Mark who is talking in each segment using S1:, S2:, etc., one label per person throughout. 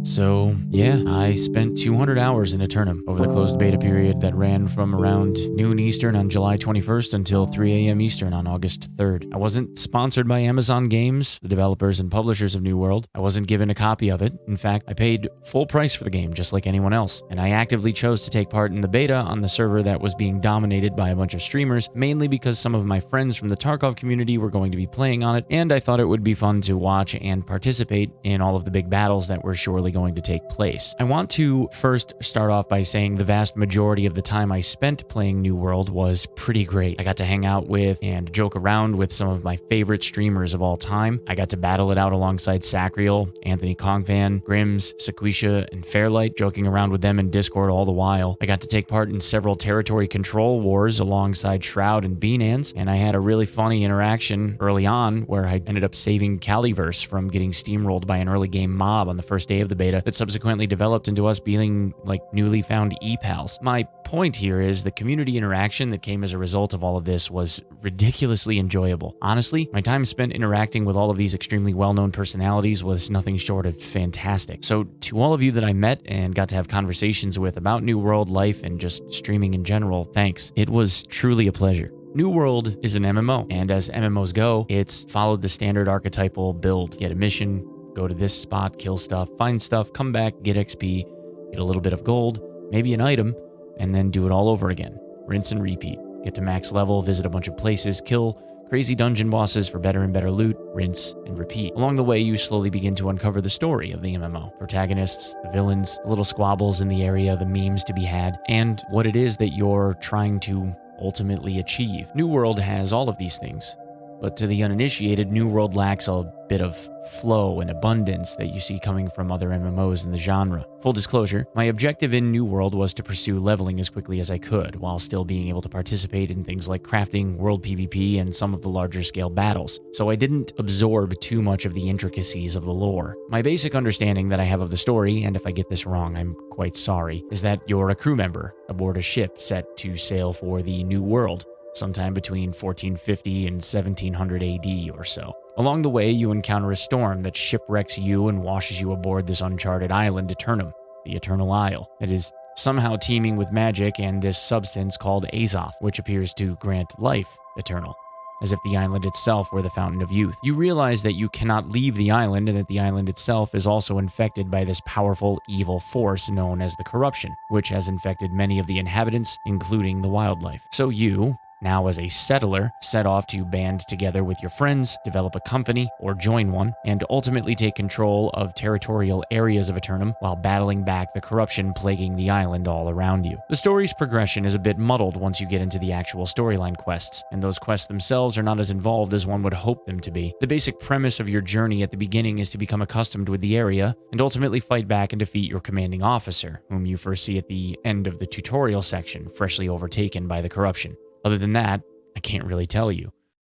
S1: So yeah, I spent 200 hours in Eternum over the closed beta period that ran from around noon Eastern on July 21st until 3 a.m. Eastern on August 3rd. I wasn't sponsored by Amazon Games, the developers and publishers of New World. I wasn't given a copy of it. In fact, I paid full price for the game just like anyone else, and I actively chose to take part in the beta on the server that was being dominated by a bunch of streamers, mainly because some of my friends from the Tarkov community were going to be playing on it, and I thought it would be fun to watch and participate in all of the big battles that were surely going to take place. I want to first start off by saying the vast majority of the time I spent playing New World was pretty great. I got to hang out with and joke around with some of my favorite streamers of all time. I got to battle it out alongside Sacriel, Anthony Kongfan, Grims, Sequisha, and Fairlight, joking around with them in Discord all the while. I got to take part in several territory control wars alongside Shroud and Beanans, and I had a really funny interaction early on where I ended up saving Caliverse from getting steamrolled by an early game mob on the first day of the beta that subsequently developed into us being like newly found e-pals. My point here is the community interaction that came as a result of all of this was ridiculously enjoyable. Honestly, my time spent interacting with all of these extremely well-known personalities was nothing short of fantastic. So to all of you that I met and got to have conversations with about New World life and just streaming in general, thanks. It was truly a pleasure. New World is an MMO, and as MMOs go, it's followed the standard archetypal build. Get a mission, go to this spot, kill stuff, find stuff, come back, get XP, get a little bit of gold, maybe an item, and then do it all over again. Rinse and repeat. Get to max level, visit a bunch of places, kill crazy dungeon bosses for better and better loot, rinse and repeat. Along the way, you slowly begin to uncover the story of the MMO. Protagonists, the villains, the little squabbles in the area, the memes to be had, and what it is that you're trying to ultimately achieve. New World has all of these things, but to the uninitiated, New World lacks a bit of flow and abundance that you see coming from other MMOs in the genre. Full disclosure, my objective in New World was to pursue leveling as quickly as I could, while still being able to participate in things like crafting, world PvP, and some of the larger scale battles, so I didn't absorb too much of the intricacies of the lore. My basic understanding that I have of the story, and if I get this wrong, I'm quite sorry, is that you're a crew member aboard a ship set to sail for the New World, sometime between 1450 and 1700 AD or so. Along the way, you encounter a storm that shipwrecks you and washes you aboard this uncharted island, Eternum, the Eternal Isle, that is somehow teeming with magic and this substance called Azoth, which appears to grant life eternal, as if the island itself were the fountain of youth. You realize that you cannot leave the island and that the island itself is also infected by this powerful evil force known as the Corruption, which has infected many of the inhabitants, including the wildlife. So you, now as a settler, set off to band together with your friends, develop a company, or join one, and ultimately take control of territorial areas of Eternum while battling back the corruption plaguing the island all around you. The story's progression is a bit muddled once you get into the actual storyline quests, and those quests themselves are not as involved as one would hope them to be. The basic premise of your journey at the beginning is to become accustomed with the area, and ultimately fight back and defeat your commanding officer, whom you first see at the end of the tutorial section, freshly overtaken by the corruption. Other than that, I can't really tell you.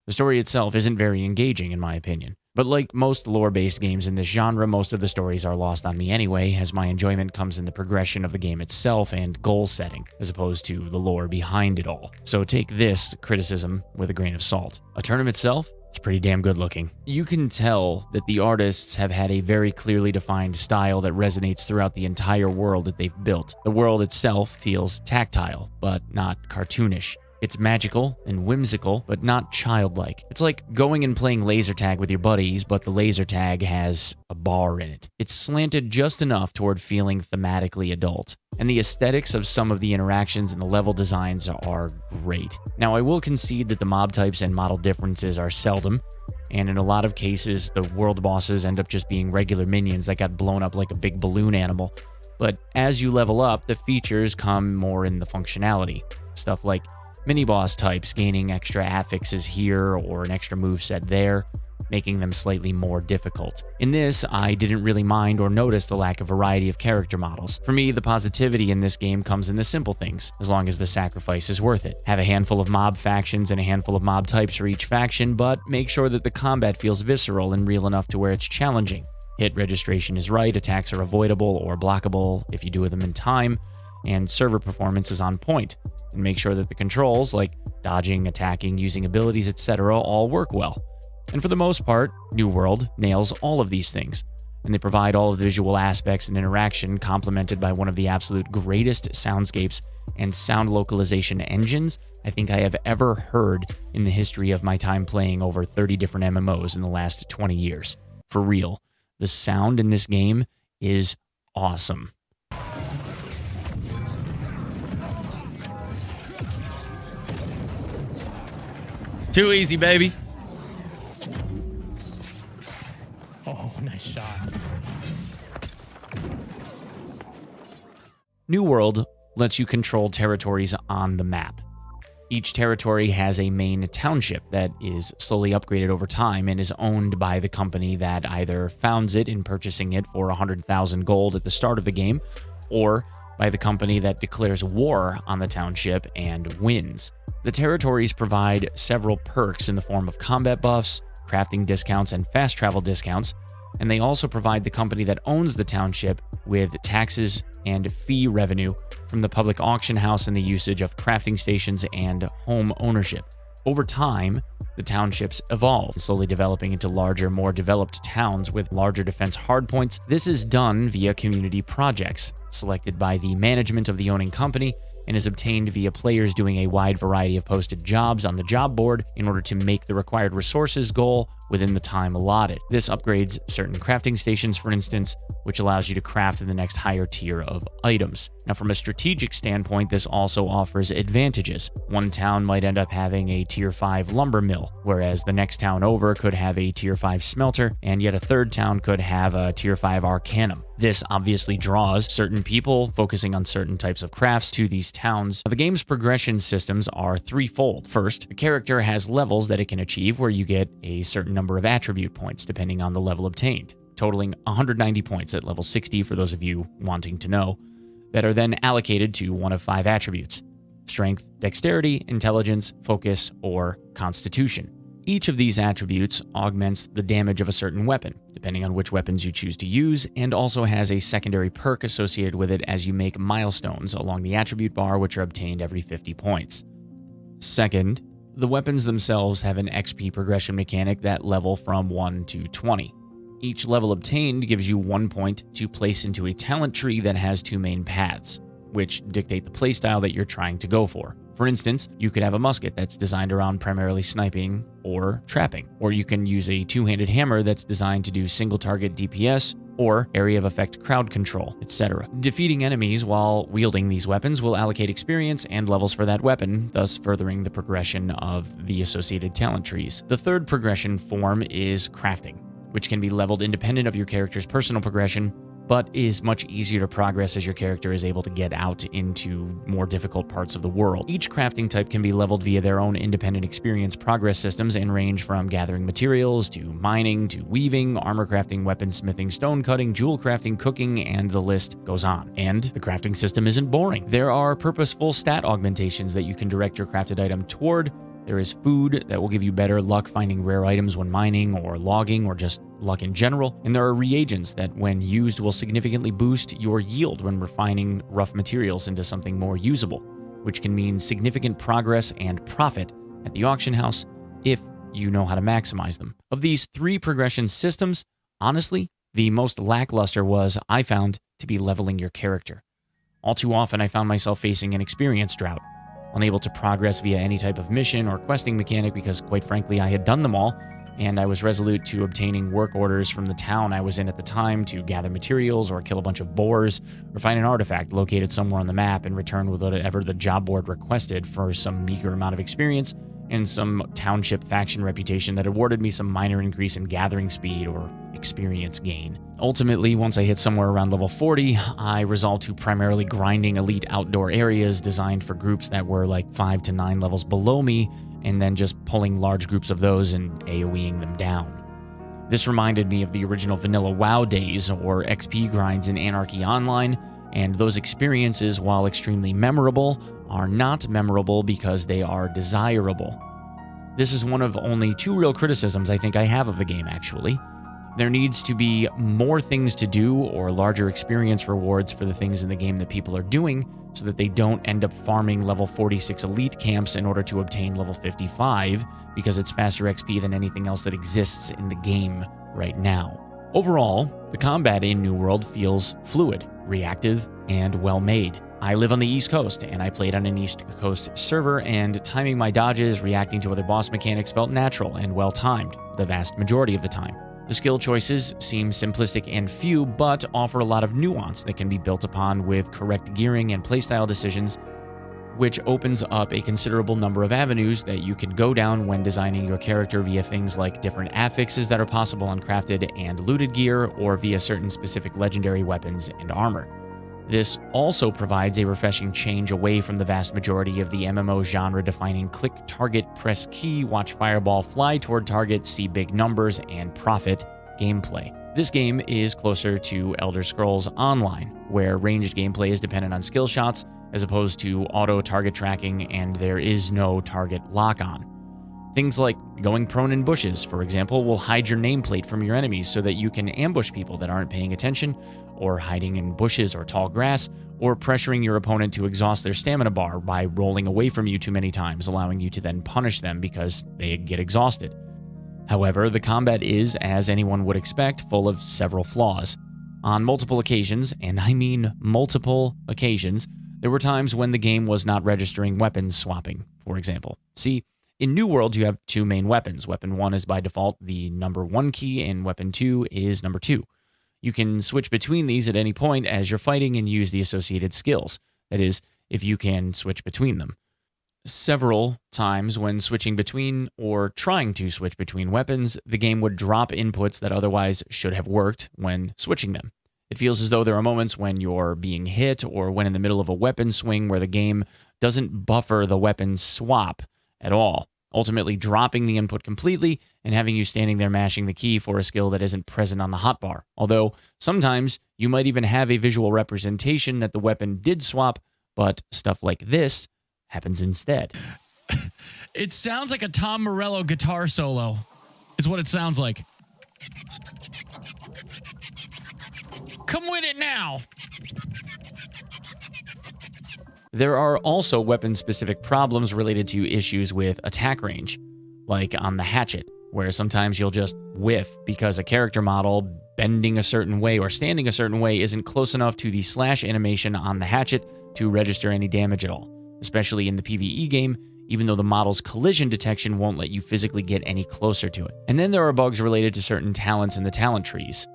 S1: The story itself isn't very engaging in my opinion, but like most lore-based games in this genre, most of the stories are lost on me anyway, as my enjoyment comes in the progression of the game itself and goal setting, as opposed to the lore behind it all. So take this criticism with a grain of salt. Eternum itself, it's pretty damn good looking. You can tell that the artists have had a very clearly defined style that resonates throughout the entire world that they've built. The world itself feels tactile, but not cartoonish. It's magical and whimsical, but not childlike. It's like going and playing laser tag with your buddies, but the laser tag has a bar in it. It's slanted just enough toward feeling thematically adult. And the aesthetics of some of the interactions and the level designs are great. Now, I will concede that the mob types and model differences are seldom, and in a lot of cases, the world bosses end up just being regular minions that got blown up like a big balloon animal. But as you level up, the features come more in the functionality. Stuff like mini-boss types gaining extra affixes here or an extra moveset there, making them slightly more difficult. In this, I didn't really mind or notice the lack of variety of character models. For me, the positivity in this game comes in the simple things, as long as the sacrifice is worth it. Have a handful of mob factions and a handful of mob types for each faction, but make sure that the combat feels visceral and real enough to where it's challenging. Hit registration is right, attacks are avoidable or blockable if you do them in time, and server performance is on point. And make sure that the controls, like dodging, attacking, using abilities, etc., all work well. And for the most part, New World nails all of these things. and they provide all of the visual aspects and interaction complemented by one of the absolute greatest soundscapes and sound localization engines I think I have ever heard in the history of my time playing over 30 different MMOs in the last 20 years. For real, the sound in this game is awesome. Too easy, baby.
S2: Oh, nice shot.
S1: New World lets you control territories on the map. Each territory has a main township that is slowly upgraded over time and is owned by the company that either founds it in purchasing it for 100,000 gold at the start of the game, or by the company that declares war on the township and wins. The territories provide several perks in the form of combat buffs, crafting discounts, and fast travel discounts, and they also provide the company that owns the township with taxes and fee revenue from the public auction house and the usage of crafting stations and home ownership. Over time, the townships evolve, slowly developing into larger, more developed towns with larger defense hardpoints. This is done via community projects, selected by the management of the owning company, and is obtained via players doing a wide variety of posted jobs on the job board in order to make the required resources goal within the time allotted. This upgrades certain crafting stations, for instance, which allows you to craft in the next higher tier of items. Now, from a strategic standpoint, this also offers advantages. One town might end up having a tier 5 lumber mill, whereas the next town over could have a tier 5 smelter, and yet a third town could have a tier 5 arcanum. This obviously draws certain people focusing on certain types of crafts to these towns. The game's progression systems are threefold. First, a character has levels that it can achieve where you get a certain number of attribute points depending on the level obtained, totaling 190 points at level 60 for those of you wanting to know, that are then allocated to one of 5 attributes: strength, dexterity, intelligence, focus, or constitution. Each of these attributes augments the damage of a certain weapon, depending on which weapons you choose to use, and also has a secondary perk associated with it as you make milestones along the attribute bar, which are obtained every 50 points. Second, the weapons themselves have an XP progression mechanic that level from 1 to 20. Each level obtained gives you 1 point to place into a talent tree that has 2 main paths, which dictate the playstyle that you're trying to go for. For instance, you could have a musket that's designed around primarily sniping or trapping, or you can use a two-handed hammer that's designed to do single-target DPS or area of effect crowd control, etc. Defeating enemies while wielding these weapons will allocate experience and levels for that weapon, thus furthering the progression of the associated talent trees. The third progression form is crafting, which can be leveled independent of your character's personal progression, but is much easier to progress as your character is able to get out into more difficult parts of the world. Each crafting type can be leveled via their own independent experience progress systems and range from gathering materials to mining to weaving, armor crafting, weaponsmithing, stone cutting, jewel crafting, cooking, and the list goes on. And the crafting system isn't boring. There are purposeful stat augmentations that you can direct your crafted item toward. There is food that will give you better luck finding rare items when mining or logging or just luck in general. And there are reagents that, when used, will significantly boost your yield when refining rough materials into something more usable, which can mean significant progress and profit at the auction house if you know how to maximize them. Of these 3 progression systems, honestly, the most lackluster was, I found, to be leveling your character. All too often, I found myself facing an experience drought, unable to progress via any type of mission or questing mechanic because, quite frankly, I had done them all, and I was resolute to obtaining work orders from the town I was in at the time to gather materials or kill a bunch of boars or find an artifact located somewhere on the map and return with whatever the job board requested for some meager amount of experience and some township faction reputation that awarded me some minor increase in gathering speed or experience gain. Ultimately, once I hit somewhere around level 40, I resolved to primarily grinding elite outdoor areas designed for groups that were like 5 to 9 levels below me, and then just pulling large groups of those and AoEing them down. This reminded me of the original vanilla WoW days or XP grinds in Anarchy Online, and those experiences, while extremely memorable, are not memorable because they are desirable. This is one of only 2 real criticisms I think I have of the game, actually. There needs to be more things to do or larger experience rewards for the things in the game that people are doing so that they don't end up farming level 46 elite camps in order to obtain level 55 because it's faster XP than anything else that exists in the game right now. Overall, the combat in New World feels fluid, reactive, and well-made. I live on the East Coast, and I played on an East Coast server, and timing my dodges, reacting to other boss mechanics felt natural and well-timed the vast majority of the time. The skill choices seem simplistic and few, but offer a lot of nuance that can be built upon with correct gearing and playstyle decisions, which opens up a considerable number of avenues that you can go down when designing your character via things like different affixes that are possible on crafted and looted gear, or via certain specific legendary weapons and armor. This also provides a refreshing change away from the vast majority of the MMO genre-defining click, target, press key, watch fireball, fly toward target, see big numbers, and profit gameplay. This game is closer to Elder Scrolls Online, where ranged gameplay is dependent on skill shots, as opposed to auto target tracking, and there is no target lock-on. Things like going prone in bushes, for example, will hide your nameplate from your enemies so that you can ambush people that aren't paying attention, or hiding in bushes or tall grass, or pressuring your opponent to exhaust their stamina bar by rolling away from you too many times, allowing you to then punish them because they get exhausted. However, the combat is, as anyone would expect, full of several flaws. On multiple occasions, and I mean multiple occasions, there were times when the game was not registering weapons swapping, for example. See, in New World, you have two main weapons. Weapon 1 is by default the number 1 key, and Weapon 2 is number 2. You can switch between these at any point as you're fighting and use the associated skills. That is, if you can switch between them. Several times when switching between or trying to switch between weapons, the game would drop inputs that otherwise should have worked when switching them. It feels as though there are moments when you're being hit or when in the middle of a weapon swing where the game doesn't buffer the weapon swap at all, ultimately dropping the input completely and having you standing there mashing the key for a skill that isn't present on the hotbar. Although sometimes you might even have a visual representation that the weapon did swap, but stuff like this happens instead.
S2: It sounds like a Tom Morello guitar solo, is what it sounds like. Come with it now.
S1: There are also weapon-specific problems related to issues with attack range, like on the hatchet, where sometimes you'll just whiff because a character model bending a certain way or standing a certain way isn't close enough to the slash animation on the hatchet to register any damage at all, especially in the PvE game, even though the model's collision detection won't let you physically get any closer to it. And then there are bugs related to certain talents in the talent trees,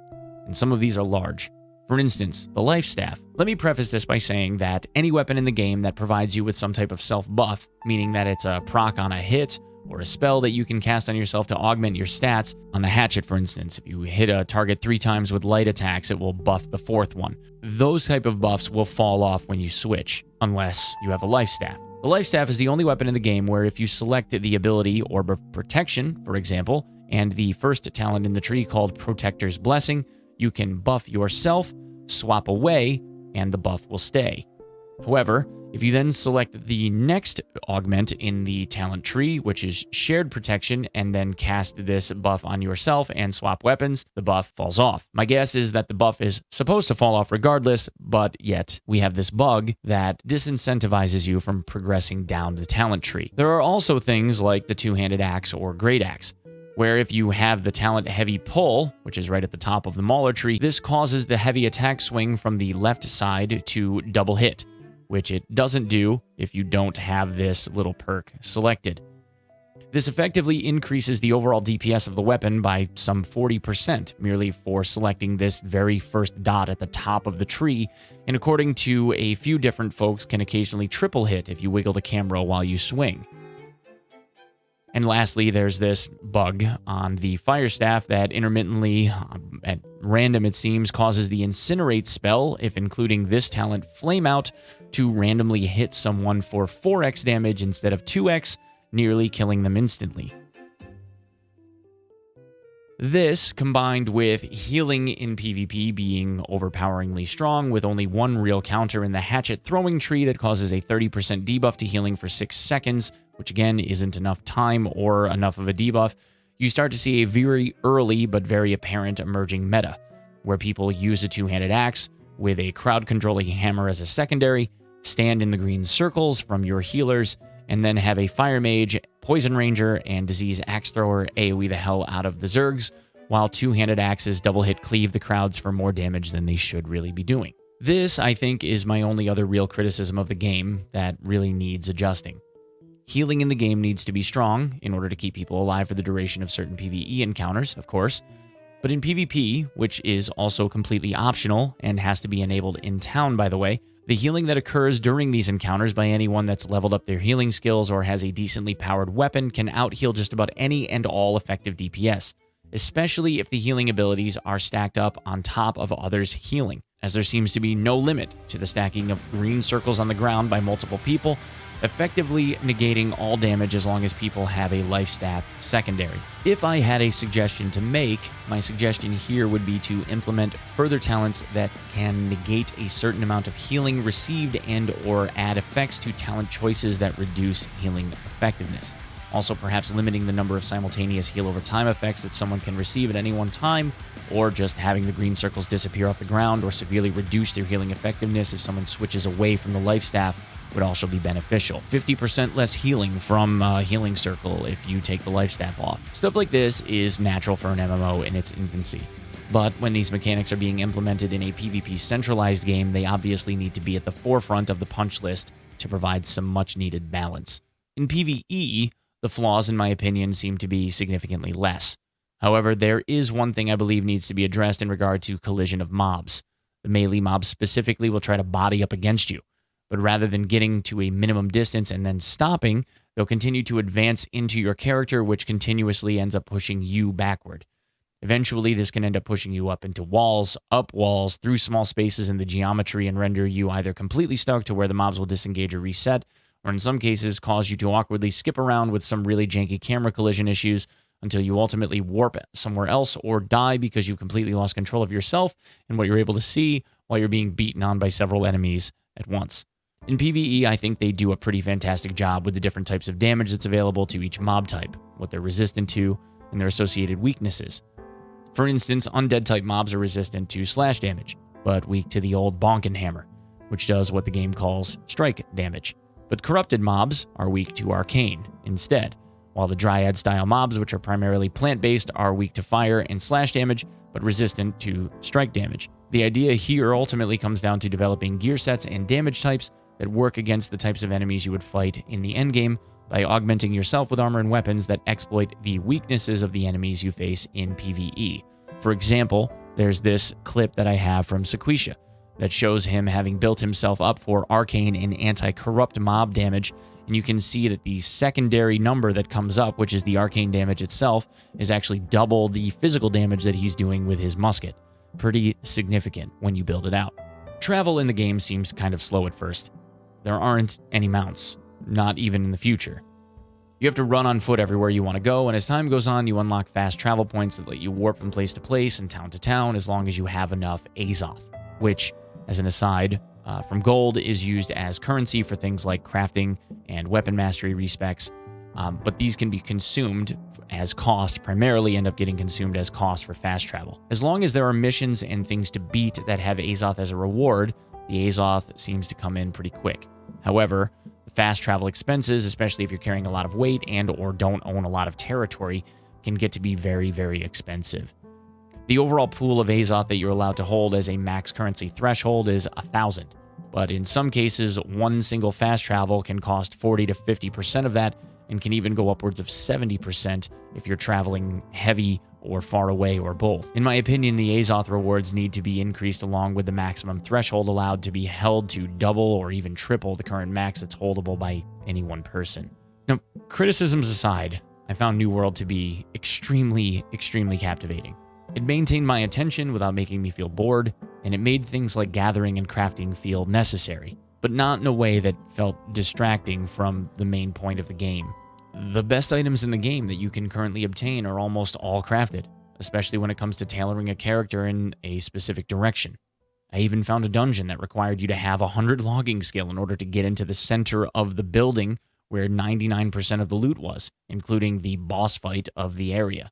S1: and some of these are large. For instance, the life staff. Let me preface this by saying that any weapon in the game that provides you with some type of self-buff, meaning that it's a proc on a hit or a spell that you can cast on yourself to augment your stats. On the hatchet, for instance, if you hit a target 3 times with light attacks, it will buff the 4th one. Those type of buffs will fall off when you switch, unless you have a life staff. The life staff is the only weapon in the game where if you select the ability Orb of Protection, for example, and the first talent in the tree called Protector's Blessing, you can buff yourself, swap away, and the buff will stay. However, if you then select the next augment in the talent tree, which is Shared Protection, and then cast this buff on yourself and swap weapons, the buff falls off. My guess is that the buff is supposed to fall off regardless, but yet we have this bug that disincentivizes you from progressing down the talent tree. There are also things like the two-handed axe or great axe, where if you have the talent heavy pull, which is right at the top of the mauler tree, this causes the heavy attack swing from the left side to double hit, which it doesn't do if you don't have this little perk selected. This effectively increases the overall DPS of the weapon by some 40% merely for selecting this very first dot at the top of the tree, and according to a few different folks can occasionally triple hit if you wiggle the camera while you swing. And lastly, there's this bug on the fire staff that intermittently, at random it seems, causes the Incinerate spell, if including this talent Flame Out, to randomly hit someone for 4x damage instead of 2x, nearly killing them instantly. This, combined with healing in PvP being overpoweringly strong, with only one real counter in the hatchet throwing tree that causes a 30% debuff to healing for 6 seconds, which again isn't enough time or enough of a debuff, you start to see a very early but very apparent emerging meta, where people use a two-handed axe with a crowd-controlling hammer as a secondary, stand in the green circles from your healers, and then have a Fire Mage, Poison Ranger, and Disease Axe Thrower AoE the hell out of the Zergs, while two-handed axes double hit cleave the crowds for more damage than they should really be doing. This, I think, is my only other real criticism of the game that really needs adjusting. Healing in the game needs to be strong in order to keep people alive for the duration of certain PvE encounters, of course. But in PvP, which is also completely optional and has to be enabled in town, by the way, the healing that occurs during these encounters by anyone that's leveled up their healing skills or has a decently powered weapon can out-heal just about any and all effective DPS, especially if the healing abilities are stacked up on top of others' healing, as there seems to be no limit to the stacking of green circles on the ground by multiple people, effectively negating all damage as long as people have a life stat secondary. If I had a suggestion to make, my suggestion here would be to implement further talents that can negate a certain amount of healing received and or add effects to talent choices that reduce healing effectiveness. Also, perhaps limiting the number of simultaneous heal over time effects that someone can receive at any one time, or just having the green circles disappear off the ground or severely reduce their healing effectiveness if someone switches away from the life staff would also be beneficial. 50% less healing from a healing circle if you take the life staff off. Stuff like this is natural for an MMO in its infancy. But when these mechanics are being implemented in a PvP centralized game, they obviously need to be at the forefront of the punch list to provide some much needed balance. In PvE, the flaws, in my opinion, seem to be significantly less. However, there is one thing I believe needs to be addressed in regard to collision of mobs. The melee mobs specifically will try to body up against you, but rather than getting to a minimum distance and then stopping, they'll continue to advance into your character, which continuously ends up pushing you backward. Eventually, this can end up pushing you up into walls, up walls, through small spaces in the geometry, and render you either completely stuck to where the mobs will disengage or reset, or in some cases cause you to awkwardly skip around with some really janky camera collision issues until you ultimately warp somewhere else or die because you've completely lost control of yourself and what you're able to see while you're being beaten on by several enemies at once. In PvE, I think they do a pretty fantastic job with the different types of damage that's available to each mob type, what they're resistant to, and their associated weaknesses. For instance, undead-type mobs are resistant to slash damage, but weak to the old bonkin' hammer, which does what the game calls strike damage. But corrupted mobs are weak to arcane instead, while the dryad-style mobs, which are primarily plant-based, are weak to fire and slash damage, but resistant to strike damage. The idea here ultimately comes down to developing gear sets and damage types that work against the types of enemies you would fight in the endgame by augmenting yourself with armor and weapons that exploit the weaknesses of the enemies you face in PvE. For example, there's this clip that I have from Sequisha that shows him having built himself up for arcane and anti-corrupt mob damage, and you can see that the secondary number that comes up, which is the arcane damage itself, is actually double the physical damage that he's doing with his musket. Pretty significant when you build it out. Travel in the game seems kind of slow at first. There aren't any mounts, not even in the future. You have to run on foot everywhere you want to go, and as time goes on, you unlock fast travel points that let you warp from place to place and town to town as long as you have enough Azoth, which, as an aside, from gold is used as currency for things like crafting and weapon mastery respecs, but these can be consumed as cost, primarily end up getting consumed as cost for fast travel. As long as there are missions and things to beat that have Azoth as a reward, the Azoth seems to come in pretty quick. However, the fast travel expenses, especially if you're carrying a lot of weight and or don't own a lot of territory, can get to be very, very expensive. The overall pool of Azoth that you're allowed to hold as a max currency threshold is 1,000, but in some cases, one single fast travel can cost 40 to 50% of that and can even go upwards of 70% if you're traveling heavy or far away or both. In my opinion, the Azoth rewards need to be increased along with the maximum threshold allowed to be held to double or even triple the current max that's holdable by any one person. Now, criticisms aside, I found New World to be extremely, extremely captivating. It maintained my attention without making me feel bored, and it made things like gathering and crafting feel necessary, but not in a way that felt distracting from the main point of the game. The best items in the game that you can currently obtain are almost all crafted, especially when it comes to tailoring a character in a specific direction. I even found a dungeon that required you to have 100 logging skill in order to get into the center of the building where 99% of the loot was, including the boss fight of the area.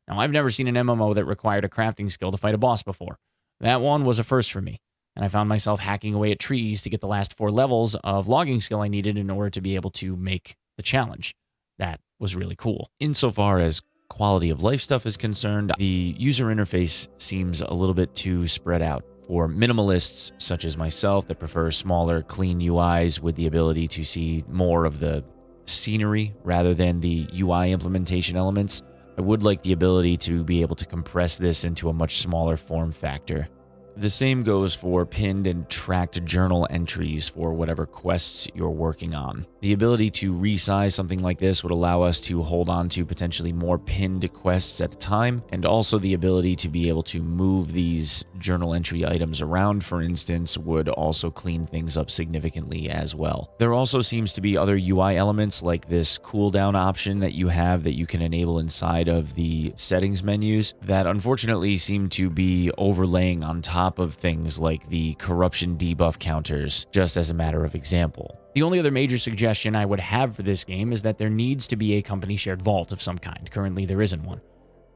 S1: Now, I've never seen an MMO that required a crafting skill to fight a boss before. That one was a first for me, and I found myself hacking away at trees to get the last 4 levels of logging skill I needed in order to be able to make the challenge. That was really cool. Insofar as quality of life stuff is concerned, the user interface seems a little bit too spread out. For minimalists such as myself that prefer smaller, clean UIs with the ability to see more of the scenery rather than the UI implementation elements, I would like the ability to be able to compress this into a much smaller form factor. The same goes for pinned and tracked journal entries for whatever quests you're working on. The ability to resize something like this would allow us to hold on to potentially more pinned quests at a time, and also the ability to be able to move these journal entry items around, for instance, would also clean things up significantly as well. There also seems to be other UI elements like this cooldown option that you have that you can enable inside of the settings menus that unfortunately seem to be overlaying on top of things like the corruption debuff counters, just as a matter of example. The only other major suggestion I would have for this game is that there needs to be a company shared vault of some kind. Currently, there isn't one.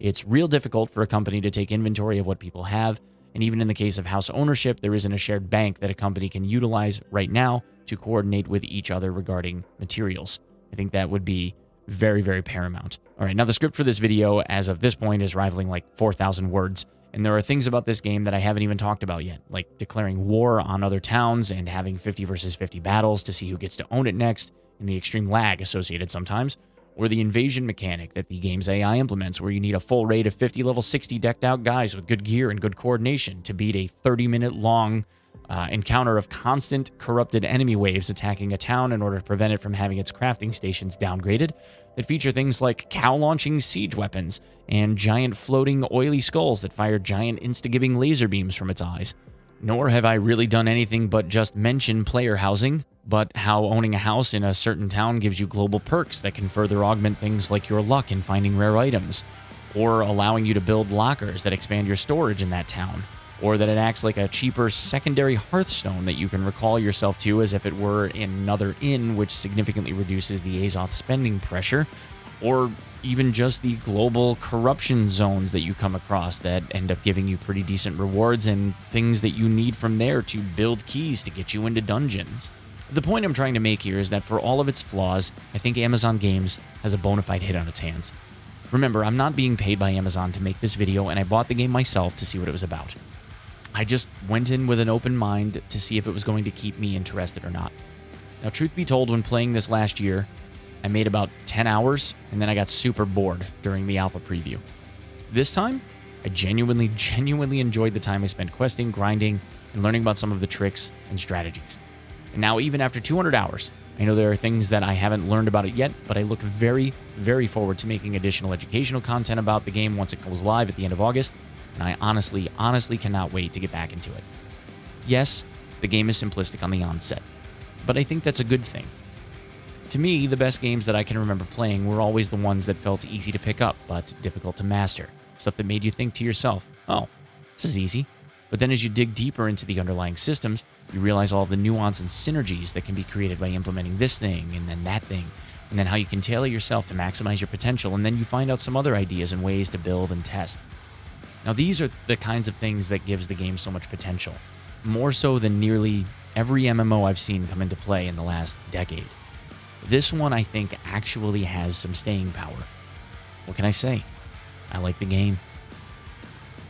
S1: It's real difficult for a company to take inventory of what people have, and even in the case of house ownership, there isn't a shared bank that a company can utilize right now to coordinate with each other regarding materials. I think that would be very, very paramount. All right, now the script for this video, as of this point, is rivaling like 4,000 words. And there are things about this game that I haven't even talked about yet, like declaring war on other towns and having 50 versus 50 battles to see who gets to own it next, and the extreme lag associated sometimes, or the invasion mechanic that the game's AI implements, where you need a full raid of 50 level 60 decked out guys with good gear and good coordination to beat a 30-minute long encounter of constant corrupted enemy waves attacking a town in order to prevent it from having its crafting stations downgraded, that feature things like cow-launching siege weapons and giant floating oily skulls that fire giant insta-giving laser beams from its eyes. Nor have I really done anything but just mention player housing, but how owning a house in a certain town gives you global perks that can further augment things like your luck in finding rare items, or allowing you to build lockers that expand your storage in that town, or that it acts like a cheaper secondary Hearthstone that you can recall yourself to as if it were another inn, which significantly reduces the Azoth spending pressure, or even just the global corruption zones that you come across that end up giving you pretty decent rewards and things that you need from there to build keys to get you into dungeons. The point I'm trying to make here is that for all of its flaws, I think Amazon Games has a bona fide hit on its hands. Remember, I'm not being paid by Amazon to make this video, and I bought the game myself to see what it was about. I just went in with an open mind to see if it was going to keep me interested or not. Now, truth be told, when playing this last year, I made about 10 hours, and then I got super bored during the alpha preview. This time, I genuinely enjoyed the time I spent questing, grinding, and learning about some of the tricks and strategies. And now, even after 200 hours, I know there are things that I haven't learned about it yet, but I look very, very forward to making additional educational content about the game once it goes live at the end of August, and I honestly cannot wait to get back into it. Yes, the game is simplistic on the onset, but I think that's a good thing. To me, the best games that I can remember playing were always the ones that felt easy to pick up, but difficult to master. Stuff that made you think to yourself, oh, this is easy. But then as you dig deeper into the underlying systems, you realize all of the nuance and synergies that can be created by implementing this thing and then that thing, and then how you can tailor yourself to maximize your potential, and then you find out some other ideas and ways to build and test. Now, these are the kinds of things that gives the game so much potential, more so than nearly every MMO I've seen come into play in the last decade. This one, I think, actually has some staying power. What can I say? I like the game.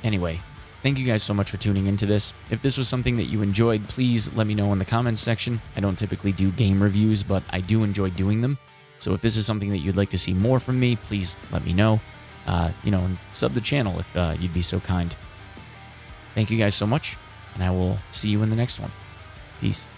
S1: Anyway, thank you guys so much for tuning into this. If this was something that you enjoyed, please let me know in the comments section. I don't typically do game reviews, but I do enjoy doing them. So if this is something that you'd like to see more from me, please let me know. And sub the channel if you'd be so kind. Thank you guys so much, and I will see you in the next one. Peace.